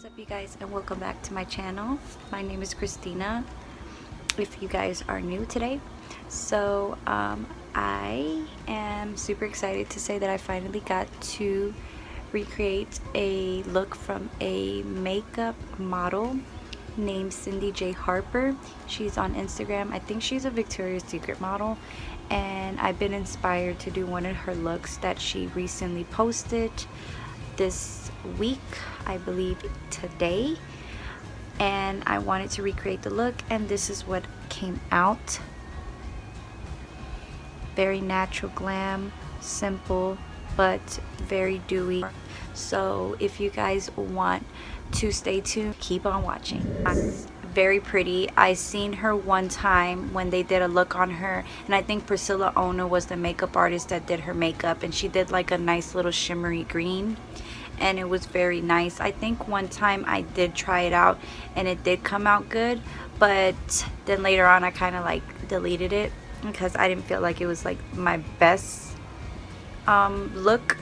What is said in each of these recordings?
What's up, you guys, and welcome back to my channel. My name is Christina, if you guys are new today. So I am super excited to say that I finally got to recreate a look from a makeup model named Syndeyjharper. She's on Instagram. I think she's a Victoria's Secret model, and I've been inspired to do one of her looks that she recently posted this week, I believe today, and I wanted to recreate the look, and this is what came out. Very natural glam, simple but very dewy. So if you guys want to stay tuned, keep on watching. Very pretty. I seen her one time when they did a look on her, and I think Priscilla Ona was the makeup artist that did her makeup, and she did like a nice little shimmery green, and it was very nice. I think one time I did try it out and it did come out good, but then later on I kind of like deleted it because I didn't feel like it was like my best look.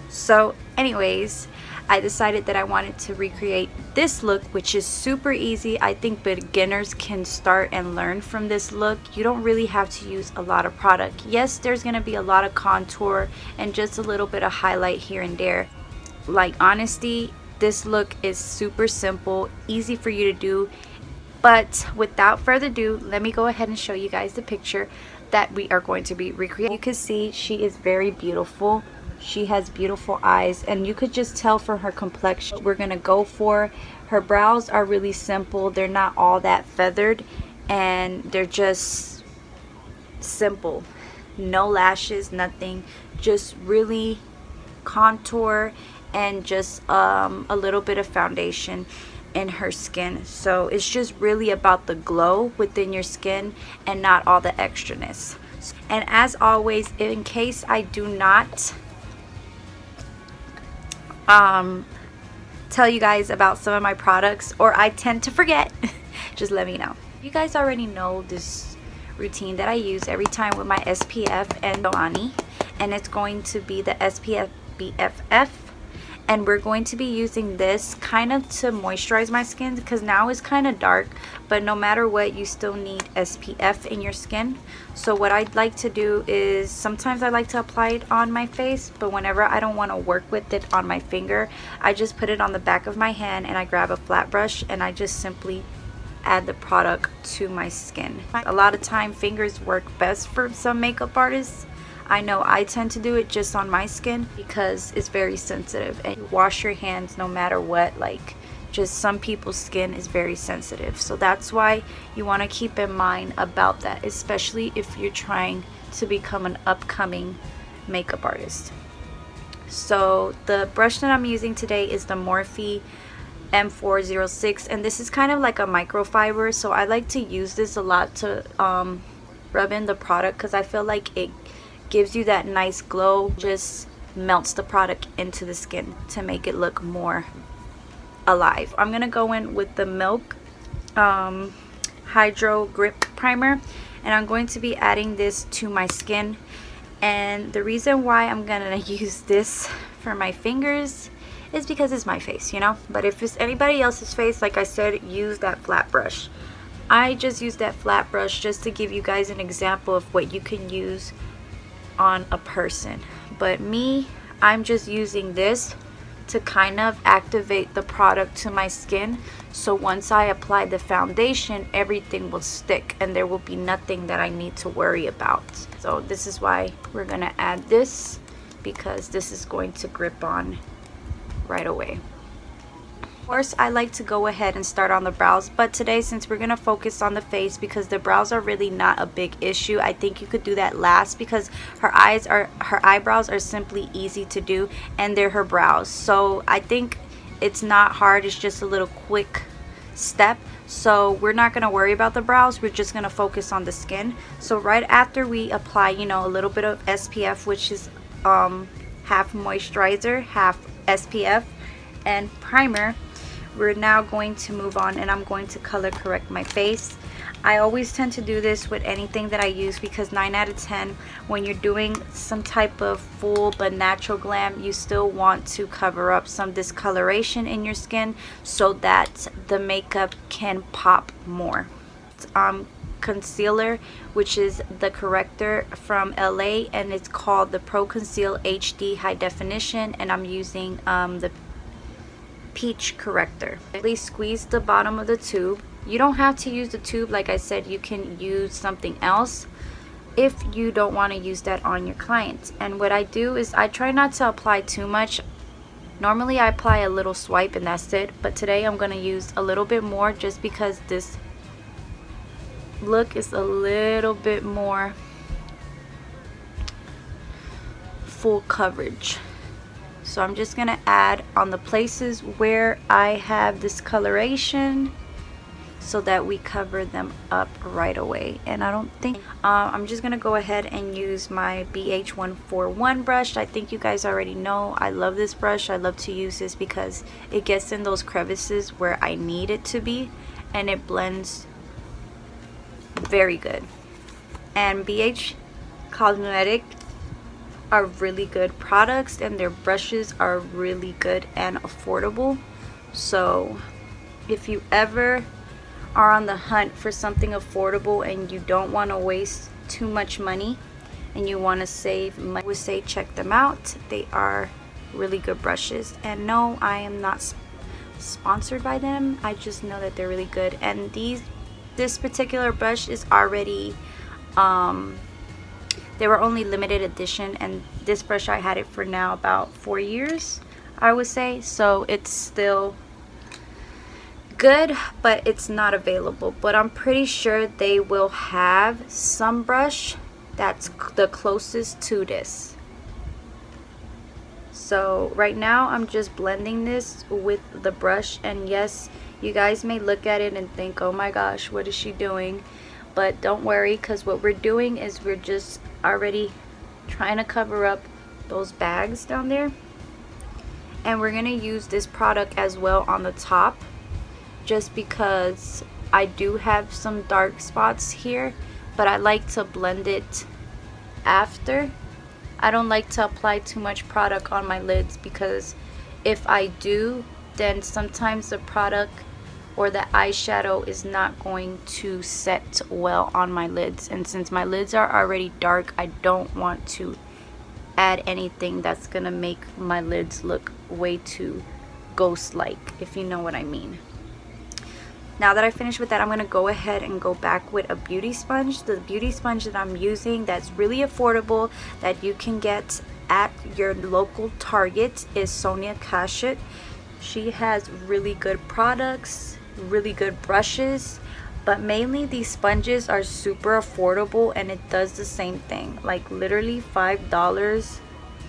So anyways, I decided that I wanted to recreate this look, which is super easy. I think beginners can start and learn from this look. You don't really have to use a lot of product. Yes, there's going to be a lot of contour and just a little bit of highlight here and there. Like, honesty, this look is super simple, easy for you to do. But without further ado, let me go ahead and show you guys the picture that we are going to be recreating. You can see she is very beautiful. She has beautiful eyes, and you could just tell from her complexion we're gonna go for. Her brows are really simple. They're not all that feathered, and they're just simple. No lashes, nothing. Just really contour and just a little bit of foundation in her skin. So it's just really about the glow within your skin and not all the extraness. And as always, in case I do not tell you guys about some of my products, or I tend to forget, just let me know. You guys already know this routine that I use every time with my SPF and Milani, and it's going to be the SPF BFF, and we're going to be using this kind of to moisturize my skin because now it's kind of dark, but no matter what, you still need SPF in your skin. So what I'd like to do is, sometimes I like to apply it on my face, but whenever I don't want to work with it on my finger, I just put it on the back of my hand and I grab a flat brush and I just simply add the product to my skin. A lot of time fingers work best for some makeup artists. I know I tend to do it just on my skin because it's very sensitive, and you wash your hands no matter what. Like, just some people's skin is very sensitive, so that's why you want to keep in mind about that, especially if you're trying to become an upcoming makeup artist. So the brush that I'm using today is the Morphe M406, and this is kind of like a microfiber, so I like to use this a lot to rub in the product because I feel like it gives you that nice glow, just melts the product into the skin to make it look more alive. I'm gonna go in with the Milk Hydro Grip Primer, and I'm going to be adding this to my skin. And the reason why I'm gonna use this for my fingers is because it's my face, you know. But if it's anybody else's face, like I said, use that flat brush. I just use that flat brush just to give you guys an example of what you can use on a person. But me, I'm just using this to kind of activate the product to my skin, so once I apply the foundation, everything will stick and there will be nothing that I need to worry about. So this is why we're gonna add this, because this is going to grip on right away. Of course, I like to go ahead and start on the brows, but today, since we're going to focus on the face because the brows are really not a big issue, I think you could do that last because her eyebrows are simply easy to do, and they're her brows. So I think it's not hard, it's just a little quick step. So we're not going to worry about the brows, we're just going to focus on the skin. So right after we apply, you know, a little bit of SPF, which is half moisturizer, half SPF and primer, we're now going to move on, and I'm going to color correct my face. I always tend to do this with anything that I use, because 9 out of 10, when you're doing some type of full but natural glam, you still want to cover up some discoloration in your skin so that the makeup can pop more. Concealer, which is the corrector from LA, and it's called the Pro Conceal HD High Definition, and I'm using the peach corrector. Please squeeze the bottom of the tube. You don't have to use the tube. Like I said, you can use something else if you don't want to use that on your client. And what I do is I try not to apply too much. Normally I apply a little swipe and that's it, but today I'm going to use a little bit more, just because this look is a little bit more full coverage. So I'm just gonna add on the places where I have discoloration so that we cover them up right away. And I don't think I'm just gonna go ahead and use my BH141 brush. I think you guys already know I love this brush. I love to use this because it gets in those crevices where I need it to be, and it blends very good. And BH Cosmetics are really good products, and their brushes are really good and affordable. So if you ever are on the hunt for something affordable and you don't want to waste too much money and you want to save money, I would say check them out. They are really good brushes. And no, I am not sponsored by them. I just know that they're really good. And this particular brush is already they were only limited edition, and this brush I had it for now about 4 years, I would say. So it's still good, but it's not available. But I'm pretty sure they will have some brush that's the closest to this. So right now I'm just blending this with the brush, and yes, you guys may look at it and think, oh my gosh, what is she doing? But don't worry, because what we're doing is we're just already trying to cover up those bags down there, and we're going to use this product as well on the top, just because I do have some dark spots here, but I like to blend it after. I don't like to apply too much product on my lids, because if I do, then sometimes the product or the eyeshadow is not going to set well on my lids. And since my lids are already dark, I don't want to add anything that's gonna make my lids look way too ghost-like, if you know what I mean. Now that I finished with that, I'm gonna go ahead and go back with a beauty sponge. The beauty sponge that I'm using that's really affordable, that you can get at your local Target, is Sonia Kashmir. She has really good products, really good brushes, but mainly these sponges are super affordable, and it does the same thing. Like literally $5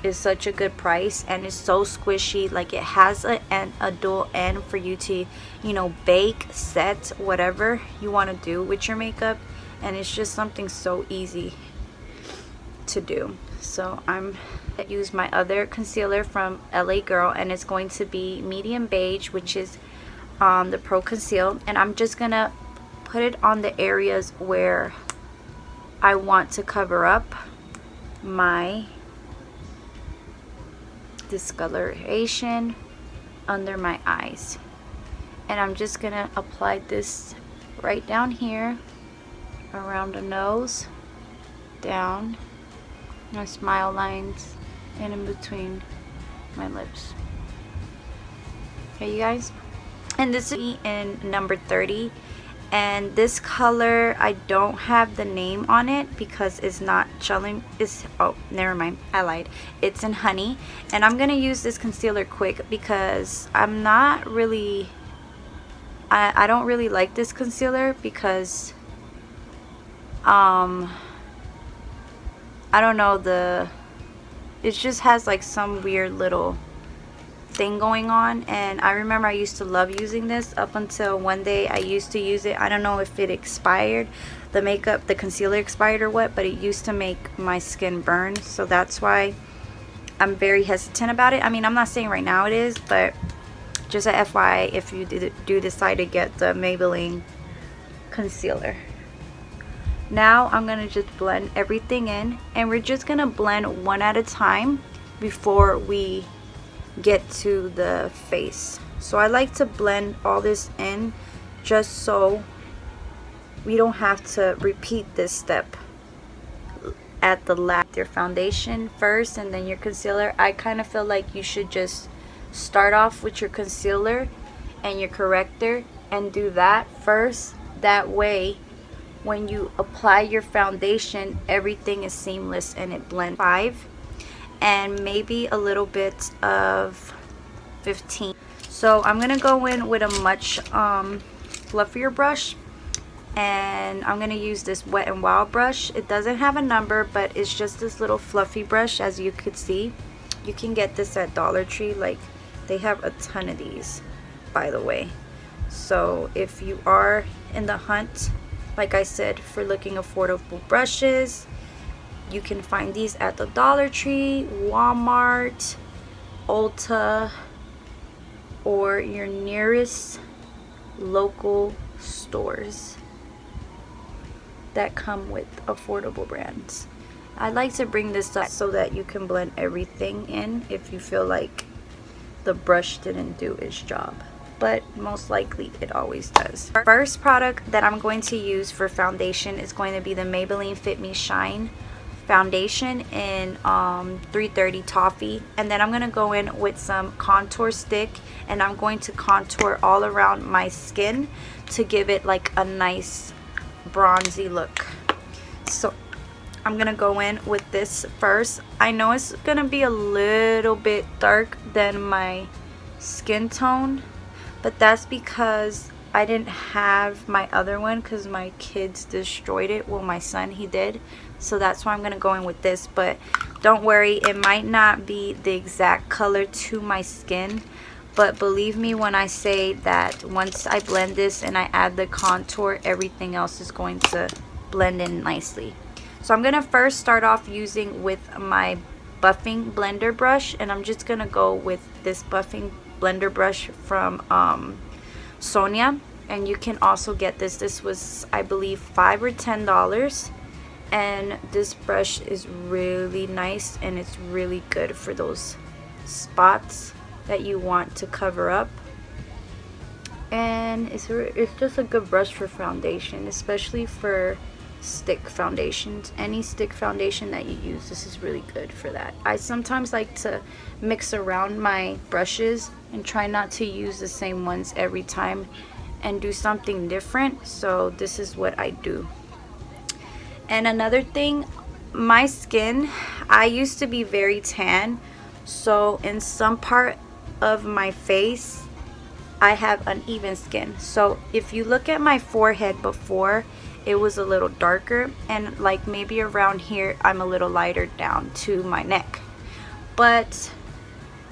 is such a good price, and it's so squishy. Like it has a dual end for you to, you know, bake, set, whatever you want to do with your makeup, and it's just something so easy to do. So I'm gonna use my other concealer from LA Girl, and it's going to be medium beige, which is the Pro Conceal, and I'm just gonna put it on the areas where I want to cover up my discoloration under my eyes. And I'm just gonna apply this right down here around the nose, down my smile lines, and in between my lips. Okay, you guys? And this is in number 30, and this color, I don't have the name on it because it's not showing. Oh, never mind, I lied. It's in Honey, and I'm gonna use this concealer quick because I'm not really, I don't really like this concealer because I don't know, it just has like some weird little thing going on. And I remember I used to love using this up until one day I used to use it. I don't know if it expired, the concealer expired or what, but it used to make my skin burn. So that's why I'm very hesitant about it. I mean, I'm not saying right now it is, but just a FYI if you do decide to get the Maybelline concealer. Now I'm gonna just blend everything in, and we're just gonna blend one at a time before we get to the face. So I like to blend all this in just so we don't have to repeat this step at the last. Your foundation first and then your concealer. I kind of feel like you should just start off with your concealer and your corrector and do that first. That way when you apply your foundation, everything is seamless and it blends. 5 and maybe a little bit of 15. So I'm gonna go in with a much fluffier brush, and I'm gonna use this Wet n Wild brush. It doesn't have a number, but it's just this little fluffy brush. As you could see, you can get this at Dollar Tree. Like, they have a ton of these, by the way. So if you are in the hunt, like I said, for looking affordable brushes, you can find these at the Dollar Tree, Walmart, Ulta, or your nearest local stores that come with affordable brands. I like to bring this up so that you can blend everything in if you feel like the brush didn't do its job, but most likely it always does. First product that I'm going to use for foundation is going to be the Maybelline Fit Me Shine foundation in 330 Toffee, and then I'm going to go in with some contour stick, and I'm going to contour all around my skin to give it like a nice bronzy look. So I'm gonna go in with this first. I know it's gonna be a little bit dark than my skin tone, but that's because I didn't have my other one because my kids destroyed it. Well, my son, he did. So that's why I'm gonna go in with this, but don't worry, it might not be the exact color to my skin, but believe me when I say that once I blend this and I add the contour, everything else is going to blend in nicely. So I'm gonna first start off using with my buffing blender brush, and I'm just gonna go with this buffing blender brush from Sonia, and you can also get this. This was, I believe, $5 or $10, and this brush is really nice and it's really good for those spots that you want to cover up, and it's just a good brush for foundation, especially for stick foundations. Any stick foundation that you use, this is really good for that. I sometimes like to mix around my brushes and try not to use the same ones every time and do something different, so this is what I do. And another thing, my skin, I used to be very tan, so in some part of my face I have uneven skin. So if you look at my forehead before, it was a little darker, and like maybe around here I'm a little lighter down to my neck. But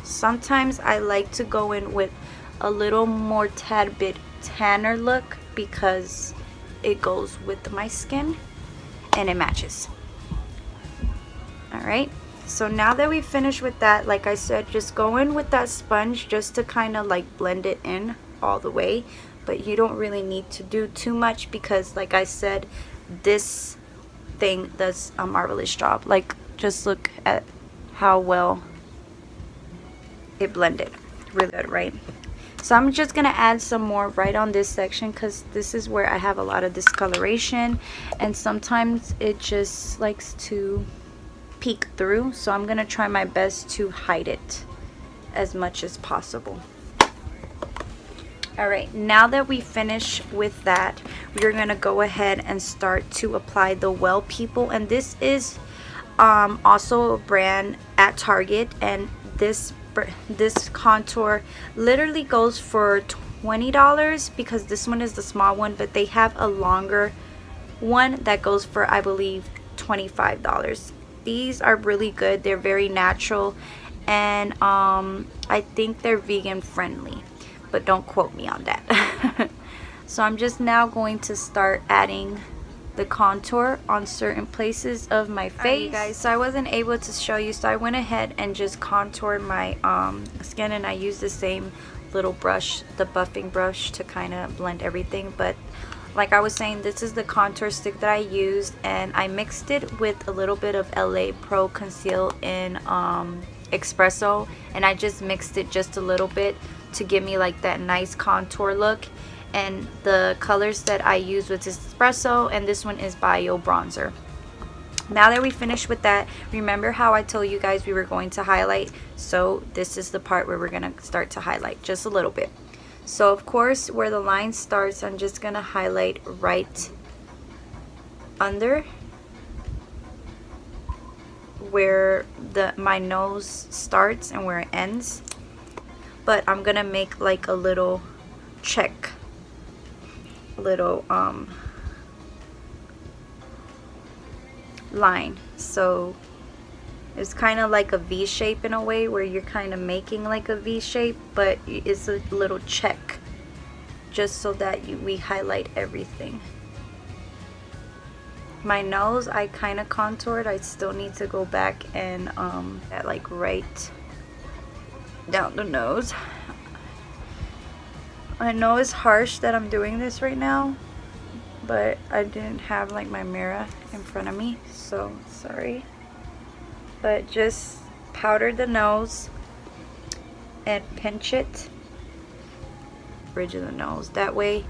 sometimes I like to go in with a little more tad bit tanner look because it goes with my skin and it matches. Alright, so now that we finished with that, like I said, just go in with that sponge just to kind of like blend it in all the way, but you don't really need to do too much because, like I said, this thing does a marvelous job. Like, just look at how well it blended. Really good, right? So I'm just gonna add some more right on this section because this is where I have a lot of discoloration, and sometimes it just likes to peek through, so I'm gonna try my best to hide it as much as possible. Alright, now that we finish with that, we're gonna go ahead and start to apply the Well People, and this is also a brand at Target, and this contour literally goes for $20 because this one is the small one, but they have a longer one that goes for, I believe, $25. These are really good. They're very natural, and I think they're vegan friendly, but don't quote me on that. So I'm just now going to start adding the contour on certain places of my face. Alright, you guys, so I wasn't able to show you, so I went ahead and just contoured my skin, and I used the same little brush, the buffing brush, to kind of blend everything. But Like I was saying, this is the contour stick that I used, and I mixed it with a little bit of LA Pro Conceal in Espresso, and I just mixed it just a little bit to give me like that nice contour look. And the colors that I used was Espresso, and this one is Bio Bronzer. Now that we finished with that, remember how I told you guys we were going to highlight? So this is the part where we're going to start to highlight just a little bit. So of course, where the line starts, I'm just going to highlight right under where my nose starts and where it ends. But I'm going to make like a little check, little line. So it's kind of like a V shape in a way, where you're kind of making like a V shape, but it's a little check, just so that we highlight everything. My nose, I kind of contoured. I still need to go back and at like right down the nose. I know it's harsh that I'm doing this right now, but I didn't have like my mirror in front of me, so sorry. But just powder the nose and pinch it, bridge of the nose. That way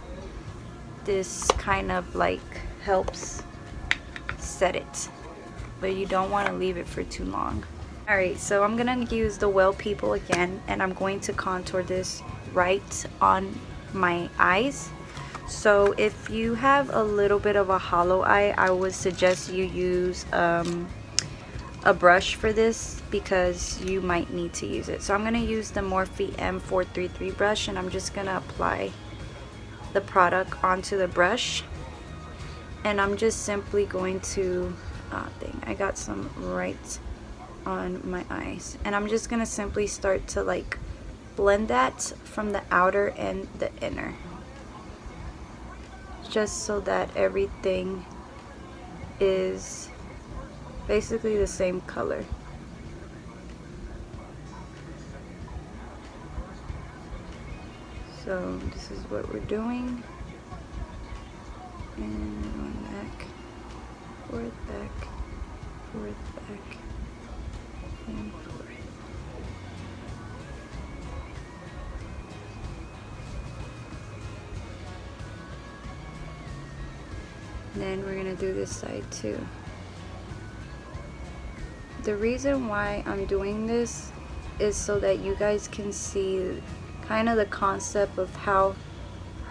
this kind of like helps set it, but you don't want to leave it for too long. Alright, so I'm gonna use the Well People again, and I'm going to contour this right on my eyes. So if you have a little bit of a hollow eye, I would suggest you use a brush for this, because you might need to use it. So I'm going to use the Morphe M433 brush, and I'm just going to apply the product onto the brush, and I'm just simply going to I got some right on my eyes, and I'm just going to simply start to like blend that from the outer and the inner, just so that everything is basically the same color. So this is what we're doing, and going back, forth, back, forth, back, and forth. Then we're gonna do this side too. The reason why I'm doing this is so that you guys can see kind of the concept of how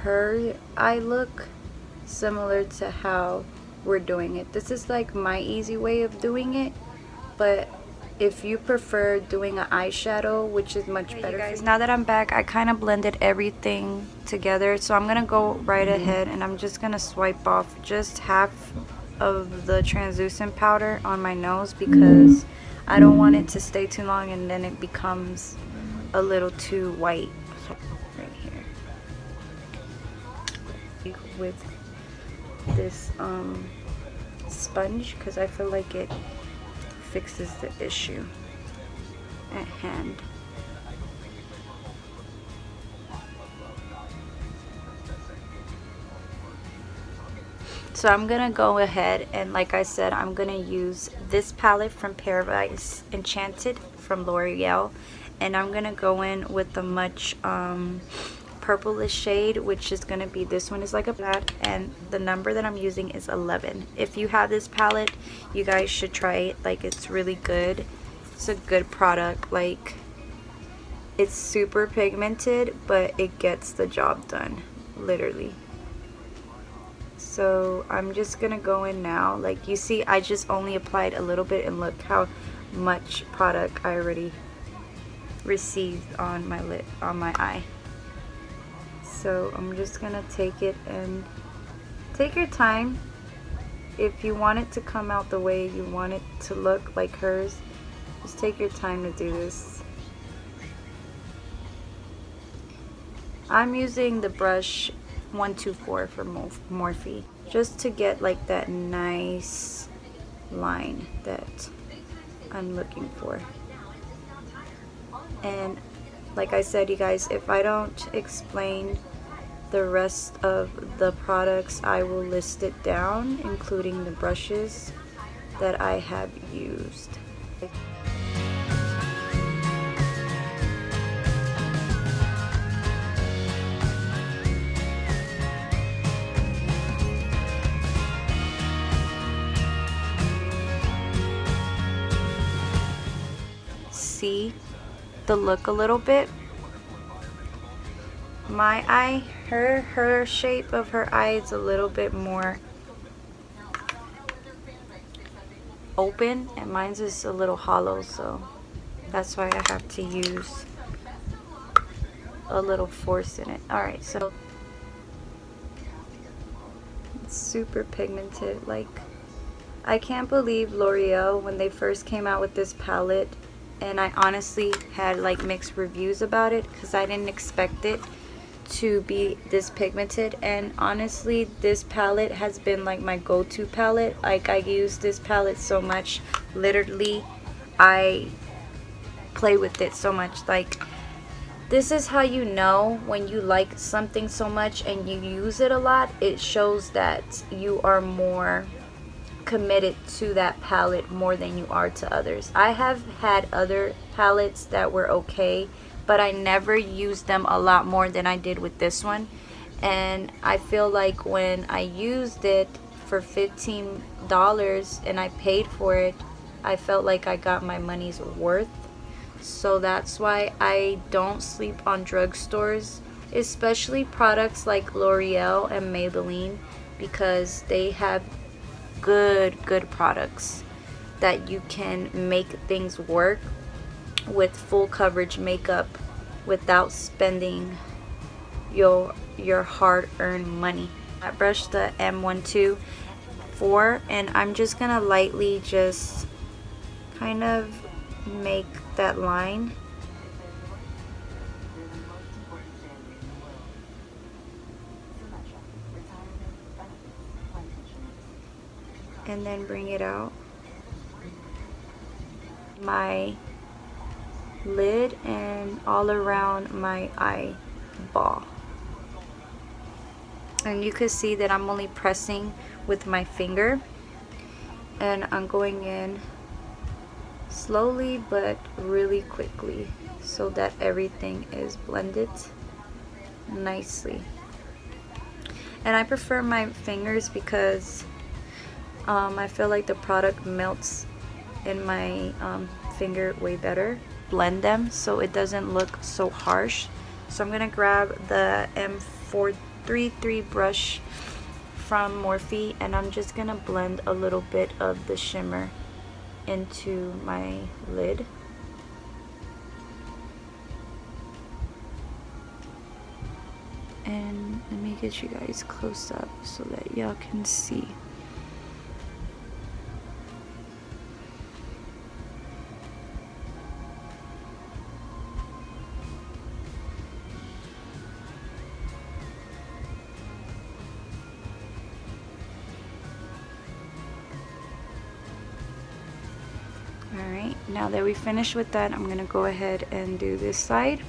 her eye look, similar to how we're doing it. This is like my easy way of doing it, but if you prefer doing an eyeshadow, which is much better, guys. Now that I'm back, I kind of blended everything together, so I'm gonna go right ahead and I'm just gonna swipe off just half of the translucent powder on my nose, because I don't want it to stay too long and then it becomes a little too white. So right here with this sponge, because I feel like it fixes the issue at hand. So I'm gonna go ahead and, like I said, I'm gonna use this palette from Paradise Enchanted from L'Oreal, and I'm gonna go in with the much purplish shade, which is gonna be, this one is like a flat, and the number that I'm using is 11. If you have this palette, you guys should try it. Like, it's really good. It's a good product. Like, it's super pigmented, but it gets the job done, literally. So I'm just gonna go in now. Like, you see, I just only applied a little bit, and look how much product I already received on my lid, on my eye. So I'm just gonna take it, and take your time. If you want it to come out the way you want it to look like hers, just take your time to do this. I'm using the brush 124 from Morphe, just to get like that nice line that I'm looking for. And like I said, you guys, if I don't explain The rest of the products I will list it down, including the brushes that I have used. See the look a little bit. My eye, her shape of her eye is a little bit more open, and mine's is a little hollow, so that's why I have to use a little force in it. Alright, so it's super pigmented. Like, I can't believe L'Oreal, when they first came out with this palette, and I honestly had like mixed reviews about it because I didn't expect it to be this pigmented. And honestly, this palette has been like my go-to palette. Like, I use this palette so much. Literally, I play with it so much. Like, this is how you know when you like something so much and you use it a lot. It shows that you are more committed to that palette more than you are to others. I have had other palettes that were okay, but I never used them a lot more than I did with this one. And I feel like when I used it for $15 and I paid for it, I felt like I got my money's worth. So that's why I don't sleep on drugstores, especially products like L'Oreal and Maybelline, because they have good products that you can make things work with full coverage makeup without spending your hard-earned money. I brushed the M124 and I'm just gonna lightly just kind of make that line. And then bring it out my lid and all around my eyeball. And you can see that I'm only pressing with my finger, and I'm going in slowly but really quickly so that everything is blended nicely. And I prefer my fingers because I feel like the product melts in my finger way better. Blend them so it doesn't look so harsh. So I'm gonna grab the M433 brush from Morphe, and I'm just gonna blend a little bit of the shimmer into my lid. And let me get you guys close up so that y'all can see. Alright, now that we finished with that, I'm gonna go ahead and do this side.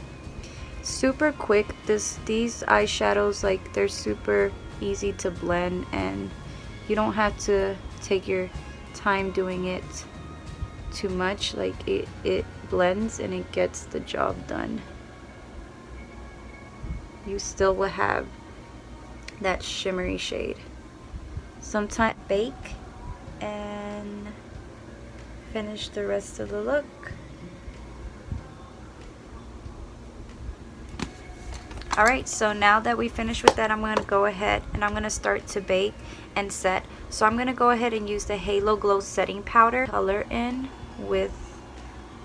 Super quick. These eyeshadows, like, they're super easy to blend, and you don't have to take your time doing it too much. Like, it blends and it gets the job done. You still will have that shimmery shade. Sometimes bake and finish the rest of the look. Alright, so now that we finished with that, I'm going to go ahead and I'm going to start to bake and set. So I'm going to go ahead and use the Halo Glow setting powder, color in with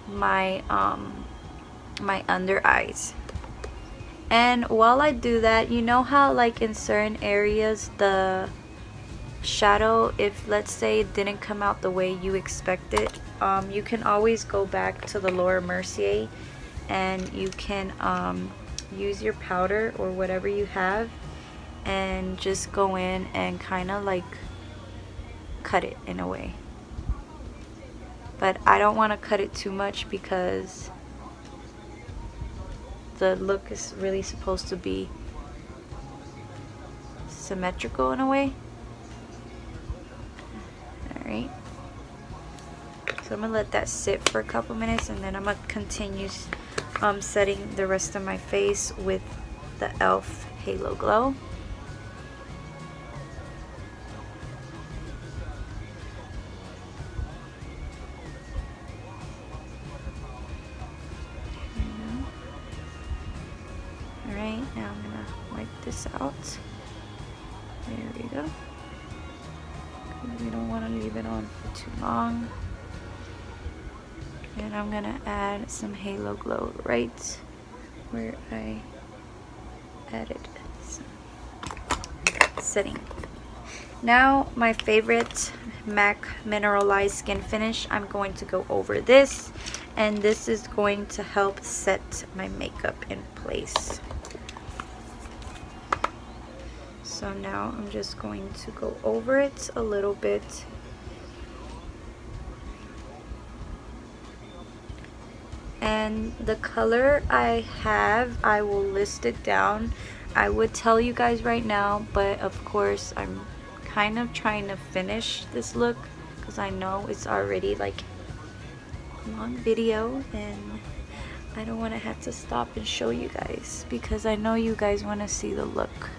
my my under eyes. And while I do that, you know how like in certain areas the shadow, if let's say it didn't come out the way you expected, you can always go back to the Laura Mercier and you can use your powder or whatever you have and just go in and kind of like cut it in a way. But I don't want to cut it too much because the look is really supposed to be symmetrical in a way. Alright. So I'm going to let that sit for a couple minutes, and then I'm going to continue setting the rest of my face with the e.l.f. Halo Glow. Alright, now I'm going to wipe this out. There we go. We don't want to leave it on for too long. And I'm going to add some Halo Glow right where I added some setting. Now my favorite MAC Mineralized Skin Finish. I'm going to go over this, and this is going to help set my makeup in place. So now I'm just going to go over it a little bit. And the color I have, I will list it down. I would tell you guys right now, but of course I'm kind of trying to finish this look because I know it's already like a long video, and I don't want to have to stop and show you guys because I know you guys want to see the look.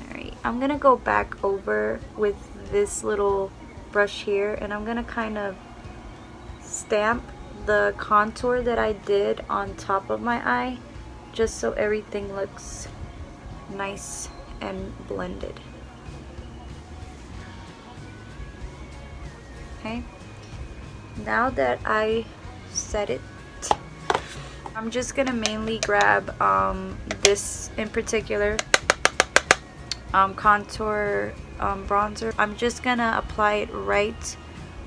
Alright, I'm gonna go back over with this little brush here, and I'm gonna kind of stamp the contour that I did on top of my eye, just so everything looks nice and blended. Okay, now that I set it, I'm just gonna mainly grab this in particular contour bronzer. I'm just gonna apply it right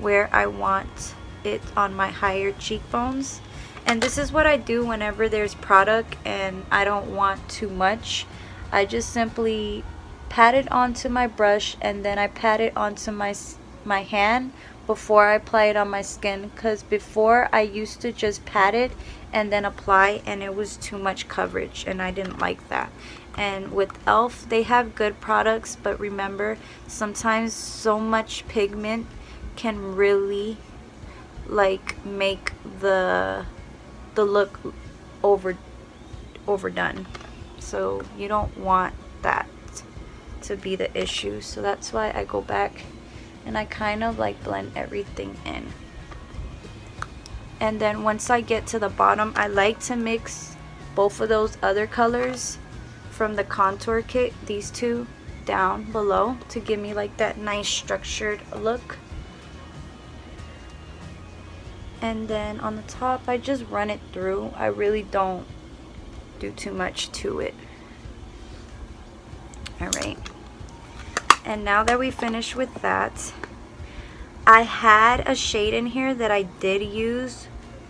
where I want it on my higher cheekbones, and this is what I do whenever there's product and I don't want too much. I just simply pat it onto my brush, and then I pat it onto my hand before I apply it on my skin, because before I used to just pat it and then apply, and it was too much coverage and I didn't like that. And with e.l.f., they have good products, but remember, sometimes so much pigment can really like make the look overdone. So you don't want that to be the issue. So that's why I go back and I kind of like blend everything in. And then once I get to the bottom, I like to mix both of those other colors from the contour kit, these two, down below to give me like that nice structured look. And then on the top, I just run it through. I really don't do too much to it. Alright, and now that we finished with that, I had a shade in here that I did use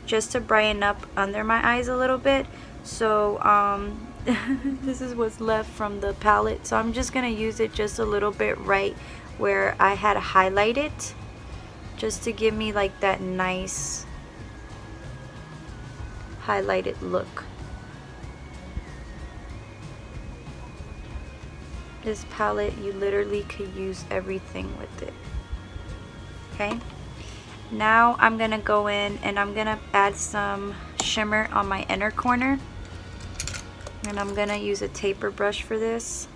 just to brighten up under my eyes a little bit. So this is what's left from the palette, so I'm just gonna use it just a little bit right where I had highlighted, just to give me like that nice highlighted look. This palette, you literally could use everything with it. Okay, now I'm gonna go in and I'm gonna add some shimmer on my inner corner, and I'm gonna use a taper brush for this.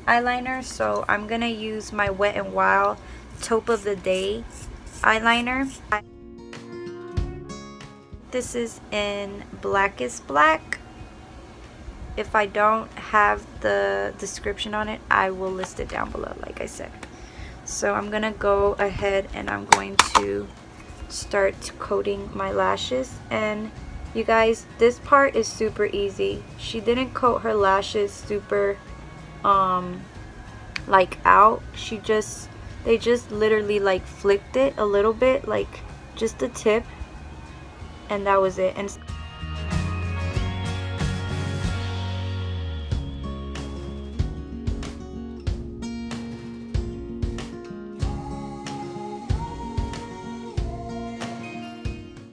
Eyeliner, so I'm gonna use my Wet n Wild Taupe of the Day eyeliner. This is in Blackest Black. If I don't have the description on it, I will list it down below, like I said. So I'm gonna go ahead and I'm going to start coating my lashes. And you guys, this part is super easy. She didn't coat her lashes super like out. They just literally like flicked it a little bit, like just the tip, and that was it. And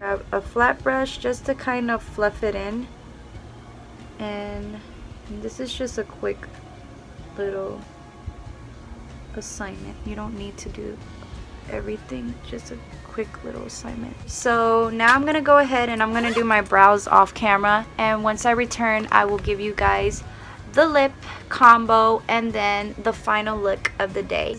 Grab a flat brush just to kind of fluff it in, and this is just a quick little assignment. You don't need to do everything, just a quick little assignment. So now I'm gonna go ahead and I'm gonna do my brows off camera, and once I return I will give you guys the lip combo and then the final look of the day.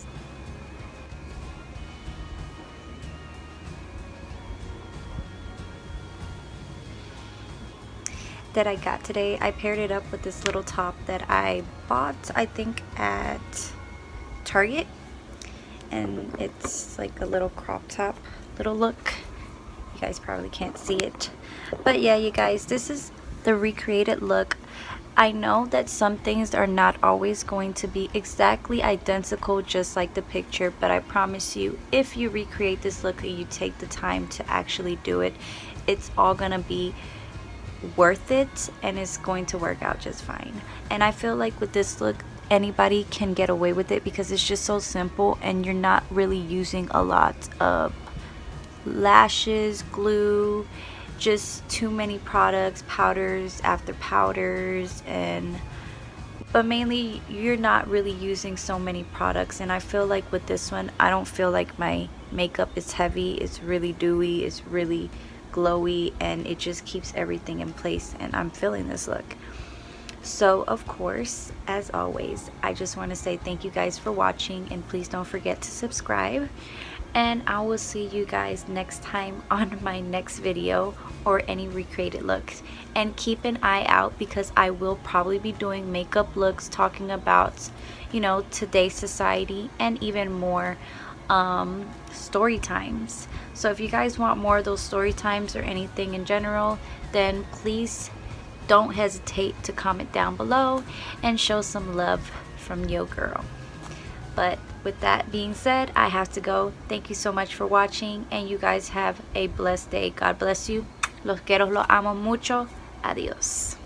That I got today. I paired it up with this little top that I bought, I think at Target, and it's like a little crop top little look. You guys probably can't see it, but yeah, you guys, this is the recreated look. I know that some things are not always going to be exactly identical just like the picture, but I promise you, if you recreate this look and you take the time to actually do it, it's all gonna be worth it and it's going to work out just fine. And I feel like with this look anybody can get away with it because it's just so simple and you're not really using a lot of lashes, glue, just too many products, powders after powders, but mainly you're not really using so many products. And I feel like with this one I don't feel like my makeup is heavy. It's really dewy, it's really glowy, and it just keeps everything in place, and I'm feeling this look. So of course, as always, I just want to say thank you guys for watching, and please don't forget to subscribe, and I will see you guys next time on my next video or any recreated looks. And keep an eye out because I will probably be doing makeup looks talking about, you know, today's society and even more story times. So if you guys want more of those story times or anything in general, then please don't hesitate to comment down below and show some love from your girl. But with that being said, I have to go. Thank you so much for watching, and you guys have a blessed day. God bless you. Los quiero, los amo mucho. Adios.